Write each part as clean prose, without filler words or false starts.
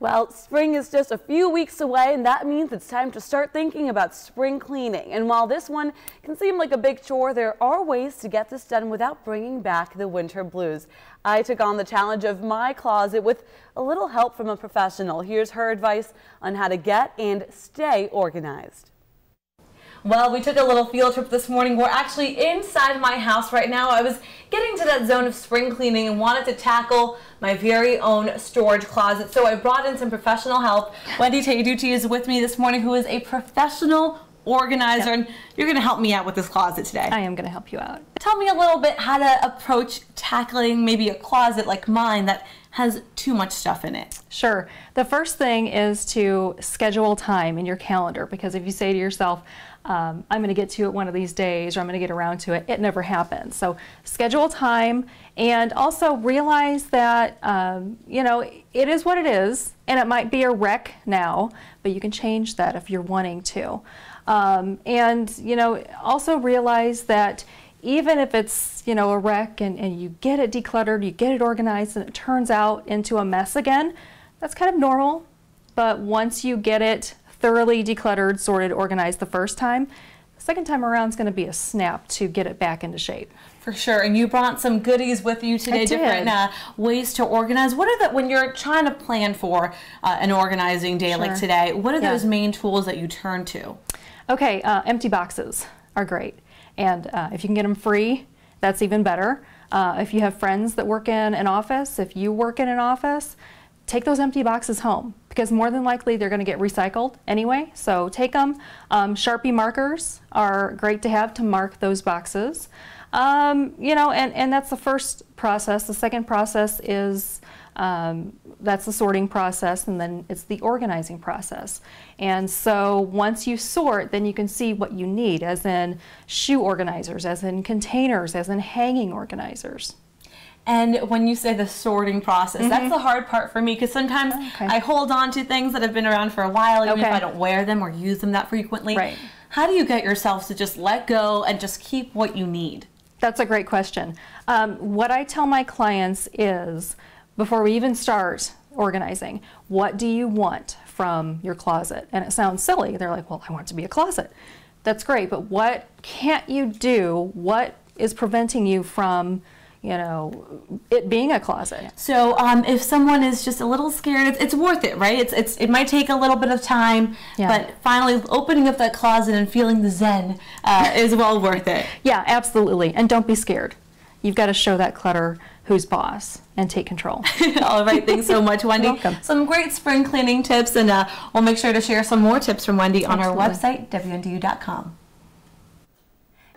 Well, spring is just a few weeks away, and that means it's time to start thinking about spring cleaning. And while this one can seem like a big chore, there are ways to get this done without bringing back the winter blues. I took on the challenge of my closet with a little help from a professional. Here's her advice on how to get and stay organized. Well, we took a little field trip this morning. We're actually inside my house right now. I was getting to that zone of spring cleaning and wanted to tackle my very own storage closet. So I brought in some professional help. Wendy Taiducci is with me this morning, who is a professional organizer, and you're going to help me out with this closet today. I am going to help you out. Tell me a little bit how to approach tackling maybe a closet like mine that has too much stuff in it. Sure. The first thing is to schedule time in your calendar, because if you say to yourself, I'm going to get to it one of these days, or I'm going to get around to it, it never happens. So schedule time, and also realize that, you know, it is what it is, and it might be a wreck now, but you can change that if you're wanting to. And, you know, also realize that even if it's, you know, a wreck and you get it decluttered, you get it organized, and it turns out into a mess again, that's kind of normal. But once you get it thoroughly decluttered, sorted, organized the first time, the second time around is going to be a snap to get it back into shape. For sure. And you brought some goodies with you today, different ways to organize. What are the, when you're trying to plan for an organizing day like today, what are those main tools that you turn to? Okay, empty boxes are great. And if you can get them free, that's even better. If you have friends that work in an office, if you work in an office, take those empty boxes home, because more than likely they're going to get recycled anyway. So take them. Sharpie markers are great to have to mark those boxes. You know, and that's the first process. The second process is that's the sorting process, and then it's the organizing process. And so once you sort, then you can see what you need, as in shoe organizers, as in containers, as in hanging organizers. And when you say the sorting process, that's the hard part for me, because sometimes I hold on to things that have been around for a while, even if I don't wear them or use them that frequently. How do you get yourself to just let go and just keep what you need? That's a great question. What I tell my clients is, before we even start organizing, what do you want from your closet? And it sounds silly. They're like, well, I want it to be a closet. That's great, but what can't you do? What is preventing you from, you know, it being a closet? So if someone is just a little scared, it's worth it, right? It might take a little bit of time, but finally opening up that closet and feeling the zen is well worth it. Yeah, absolutely. And don't be scared. You've got to show that clutter who's boss and take control. All right, thanks so much, Wendy. You're welcome. Some great spring cleaning tips, and we'll make sure to share some more tips from Wendy on our website, WNDU.com.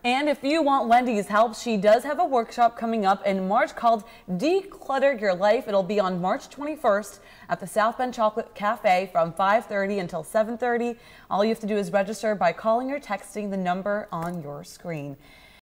And if you want Wendy's help, she does have a workshop coming up in March called Declutter Your Life. It'll be on March 21st at the South Bend Chocolate Cafe from 5:30 until 7:30. All you have to do is register by calling or texting the number on your screen.